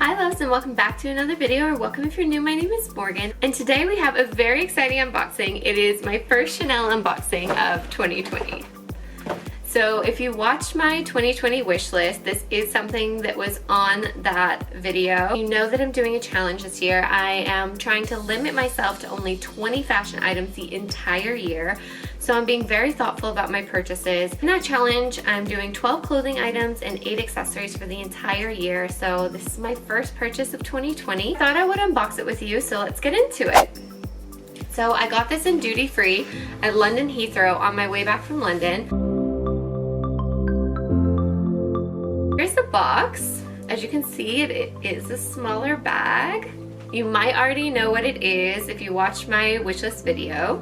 Hi loves, and welcome back to another video, or welcome if you're new. My name is Morgan, and today we have a very exciting unboxing. It is my first Chanel unboxing of 2020. So if you watched my 2020 wish list, this is something that was on that video. You know that I'm doing a challenge this year. I am trying to limit myself to only 20 fashion items the entire year. So I'm being very thoughtful about my purchases. In that challenge, I'm doing 12 clothing items and 8 accessories for the entire year. So this is my first purchase of 2020. Thought I would unbox it with you, so let's get into it. So I got this in duty free at London Heathrow on my way back from London. Here's the box. As you can see, it is a smaller bag. You might already know what it is if you watched my wishlist video.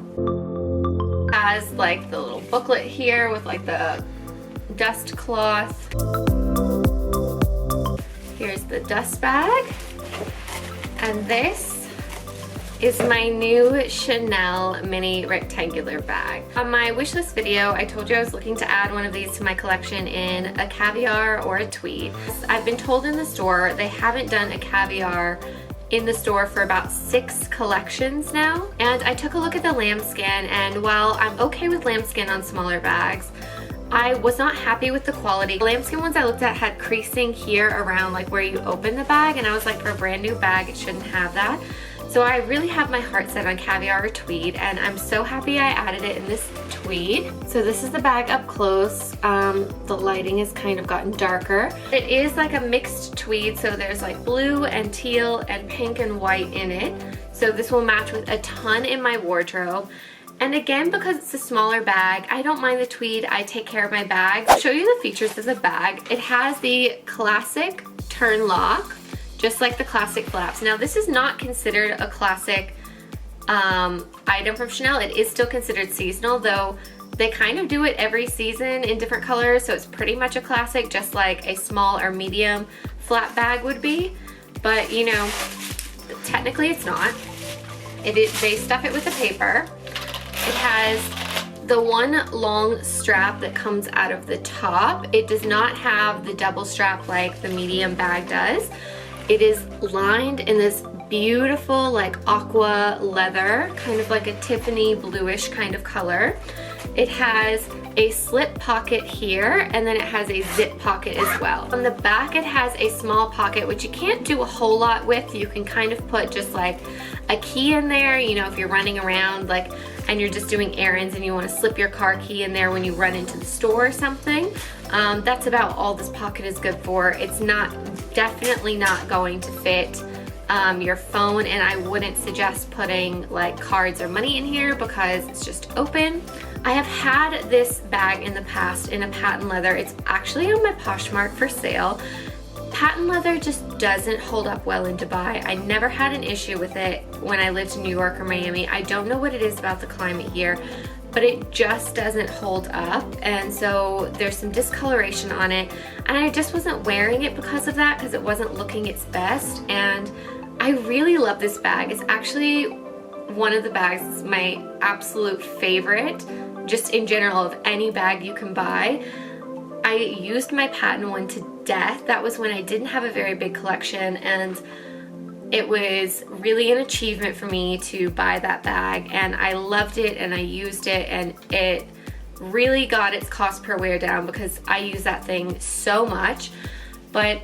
It has like the little booklet here with like the dust cloth. Here's the dust bag. And this is my new Chanel mini rectangular bag. On my wishlist video, I told you I was looking to add one of these to my collection in a caviar or a tweed. I've been told in the store they haven't done a caviar in the store for about 6 collections now. And I took a look at the lambskin, and while I'm okay with lambskin on smaller bags, I was not happy with the quality. The lambskin ones I looked at had creasing here around like where you open the bag, and I was like, for a brand new bag, it shouldn't have that. So I really have my heart set on caviar or tweed, and I'm so happy I added it in this tweed. So this is the bag up close. The lighting has kind of gotten darker. It is like a mixed tweed, so there's like blue and teal and pink and white in it. So this will match with a ton in my wardrobe. And again, because it's a smaller bag, I don't mind the tweed. I take care of my bags. I'll show you the features of the bag. It has the classic turn lock, just like the classic flaps. Now this is not considered a classic item from Chanel. It is still considered seasonal, though they kind of do it every season in different colors, so it's pretty much a classic, just like a small or medium flap bag would be. But you know, technically it's not. They stuff it with the paper. It has the one long strap that comes out of the top. It does not have the double strap like the medium bag does. It is lined in this beautiful like aqua leather, kind of like a Tiffany bluish kind of color. It has a slip pocket here, and then it has a zip pocket as well. On the back it has a small pocket, which you can't do a whole lot with. You can kind of put just like a key in there, you know, if you're running around like and you're just doing errands and you want to slip your car key in there when you run into the store or something. That's about all this pocket is good for. It's definitely not going to fit your phone, and I wouldn't suggest putting like cards or money in here because it's just open. I have had this bag in the past in a patent leather. It's actually on my Poshmark for sale. Patent leather just doesn't hold up well in Dubai. I never had an issue with it when I lived in New York or Miami. I don't know what it is about the climate here, but it just doesn't hold up, and so there's some discoloration on it, and I just wasn't wearing it because of that, because it wasn't looking its best. And I really love this bag. It's actually one of the bags that's my absolute favorite, just in general, of any bag you can buy. I used my patent one to death. That was when I didn't have a very big collection, and it was really an achievement for me to buy that bag, and I loved it and I used it, and it really got its cost per wear down because I use that thing so much. But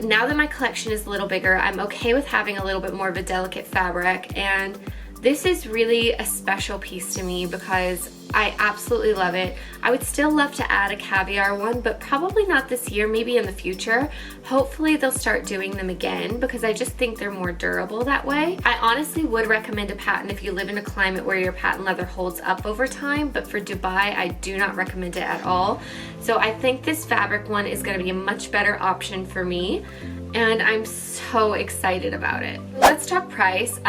now that my collection is a little bigger, I'm okay with having a little bit more of a delicate fabric, and this is really a special piece to me because I absolutely love it. I would still love to add a caviar one, but probably not this year, maybe in the future. Hopefully they'll start doing them again because I just think they're more durable that way. I honestly would recommend a patent if you live in a climate where your patent leather holds up over time, but for Dubai, I do not recommend it at all. So I think this fabric one is gonna be a much better option for me, and I'm so excited about it. Let's talk price.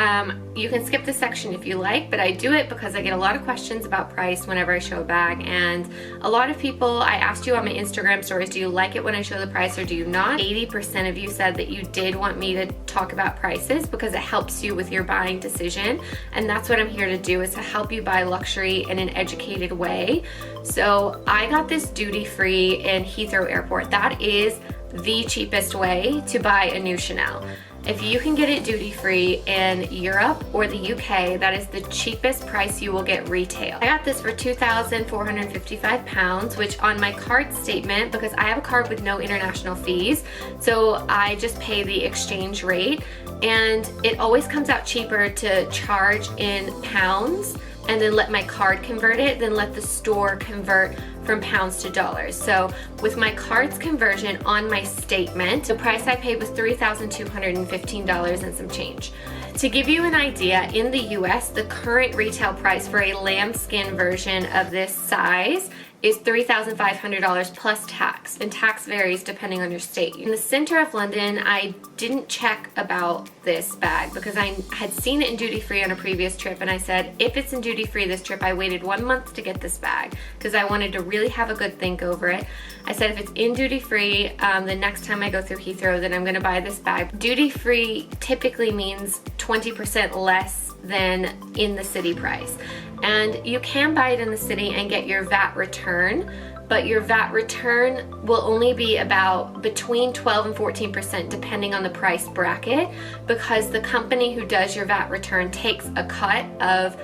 You can skip this section if you like, but I do it because I get a lot of questions about price whenever I show a bag, and a lot of people, I asked you on my Instagram stories, do you like it when I show the price or do you not? 80% of you said that you did want me to talk about prices because it helps you with your buying decision, and that's what I'm here to do, is to help you buy luxury in an educated way. So I got this duty free in Heathrow Airport. That is the cheapest way to buy a new Chanel. If you can get it duty-free in Europe or the UK, that is the cheapest price you will get retail. I got this for 2,455 pounds, which on my card statement, because I have a card with no international fees, so I just pay the exchange rate, and it always comes out cheaper to charge in pounds and then let my card convert it, then let the store convert from pounds to dollars. So with my card's conversion on my statement, the price I paid was $3,215 and some change. To give you an idea, in the US, the current retail price for a lambskin version of this size is $3,500 plus tax, and tax varies depending on your state. In the center of London, I didn't check about this bag because I had seen it in duty free on a previous trip, and I said, if it's in duty free this trip, I waited 1 month to get this bag because I wanted to really have a good think over it. I said, if it's in duty free, the next time I go through Heathrow, then I'm gonna buy this bag. Duty free typically means 20% less than in the city price. And you can buy it in the city and get your VAT return, but your VAT return will only be about between 12 and 14% depending on the price bracket, because the company who does your VAT return takes a cut of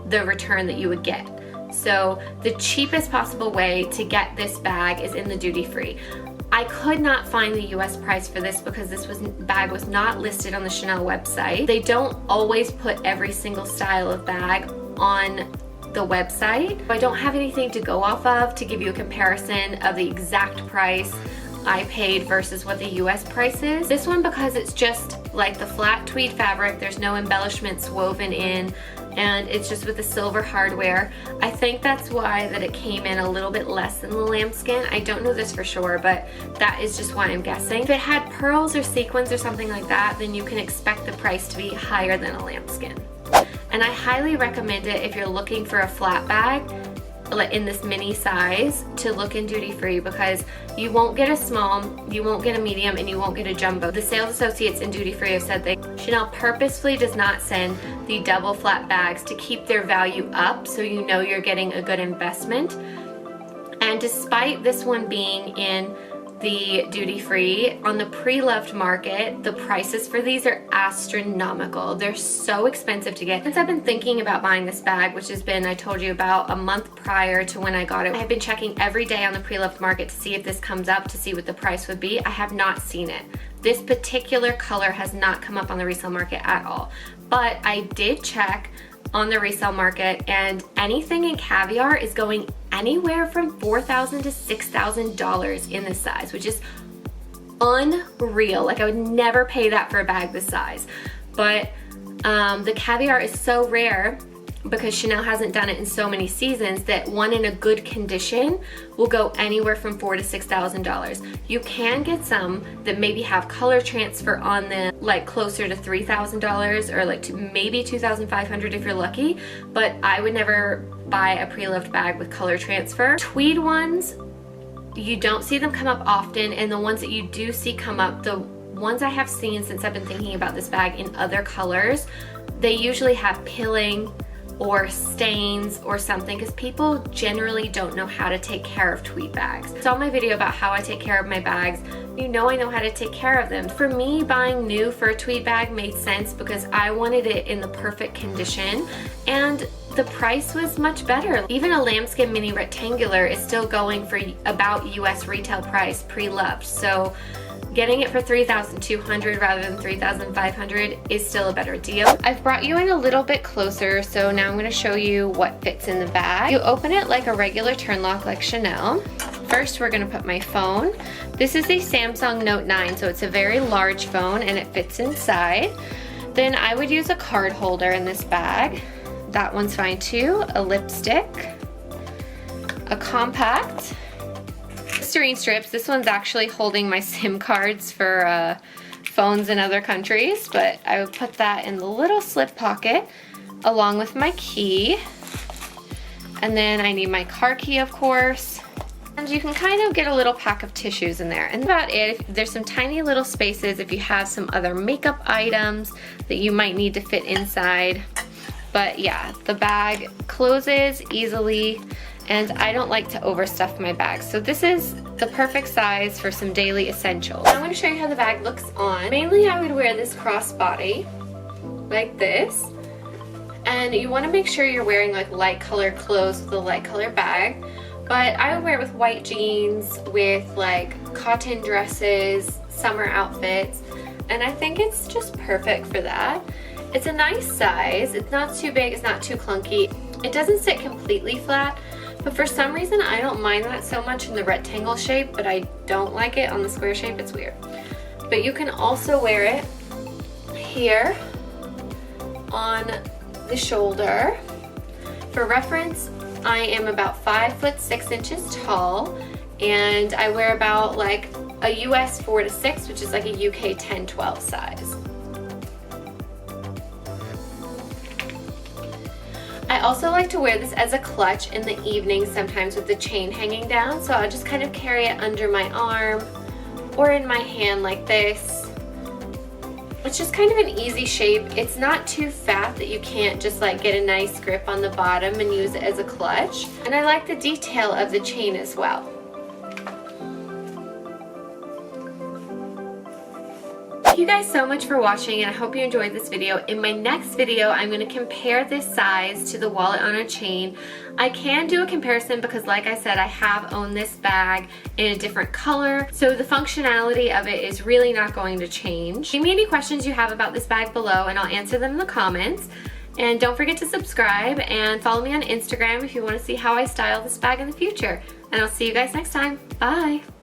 the return that you would get. So the cheapest possible way to get this bag is in the duty free. I could not find the US price for this because this bag was not listed on the Chanel website. They don't always put every single style of bag on the website. I don't have anything to go off of to give you a comparison of the exact price I paid versus what the US price is. This one, because it's just like the flat tweed fabric, there's no embellishments woven in, and it's just with the silver hardware. I think that's why that it came in a little bit less than the lambskin. I don't know this for sure, but that is just why I'm guessing. If it had pearls or sequins or something like that, then you can expect the price to be higher than a lambskin. And I highly recommend it if you're looking for a flat bag in this mini size to look in duty free, because you won't get a small, you won't get a medium, and you won't get a jumbo. The sales associates in duty free have said that Chanel purposefully does not send the double flat bags to keep their value up, so you know you're getting a good investment. And despite this one being in the duty free, on the pre-loved market, the prices for these are astronomical. They're so expensive to get. Since I've been thinking about buying this bag, which has been, I told you, about a month prior to when I got it, I've been checking every day on the pre-loved market to see if this comes up, to see what the price would be. I have not seen it. This particular color has not come up on the resale market at all. But I did check on the resale market, and anything in caviar is going anywhere from $4,000 to $6,000 in this size, which is unreal. Like, I would never pay that for a bag this size. But the caviar is so rare because Chanel hasn't done it in so many seasons that one in a good condition will go anywhere from $4,000 to $6,000. You can get some that maybe have color transfer on them, like closer to $3,000 or like maybe $2,500 if you're lucky, but I would never buy a pre-loved bag with color transfer. Tweed ones, you don't see them come up often, and the ones that you do see come up, the ones I have seen since I've been thinking about this bag in other colors, they usually have pilling or stains or something, because people generally don't know how to take care of tweed bags. I saw my video about how I take care of my bags. You know, I know how to take care of them. For me, buying new for a tweed bag made sense because I wanted it in the perfect condition, and the price was much better. Even a lambskin mini rectangular is still going for about US retail price pre-loved. So getting it for $3,200 rather than $3,500 is still a better deal. I've brought you in a little bit closer, so now I'm going to show you what fits in the bag. You open it like a regular turn lock like Chanel. First, we're going to put my phone. This is a Samsung Note 9, so it's a very large phone and it fits inside. Then I would use a card holder in this bag. That one's fine too. A lipstick, a compact, Listerine strips. This one's actually holding my SIM cards for phones in other countries, but I would put that in the little slip pocket along with my key. And then I need my car key, of course. And you can kind of get a little pack of tissues in there. And that's about it. There's some tiny little spaces if you have some other makeup items that you might need to fit inside. But yeah, the bag closes easily and I don't like to overstuff my bag. So this is the perfect size for some daily essentials. Now I'm going to show you how the bag looks on. Mainly I would wear this crossbody like this. And you want to make sure you're wearing like light colored clothes with a light colored bag. But I would wear it with white jeans, with like cotton dresses, summer outfits. And I think it's just perfect for that. It's a nice size. It's not too big, it's not too clunky. It doesn't sit completely flat, but for some reason I don't mind that so much in the rectangle shape, but I don't like it on the square shape. It's weird. But you can also wear it here on the shoulder. For reference, I am about 5'6" tall, and I wear about like a US 4 to 6, which is like a UK 10-12 size. I also like to wear this as a clutch in the evening, sometimes with the chain hanging down, so I'll just kind of carry it under my arm or in my hand like this. It's just kind of an easy shape. It's not too fat that you can't just like get a nice grip on the bottom and use it as a clutch. And I like the detail of the chain as well. Thank you guys so much for watching, and I hope you enjoyed this video. In my next video, I'm going to compare this size to the wallet on a chain. I can do a comparison because, like I said, I have owned this bag in a different color, so the functionality of it is really not going to change. Leave me any questions you have about this bag below and I'll answer them in the comments. And don't forget to subscribe and follow me on Instagram if you want to see how I style this bag in the future. And I'll see you guys next time. Bye!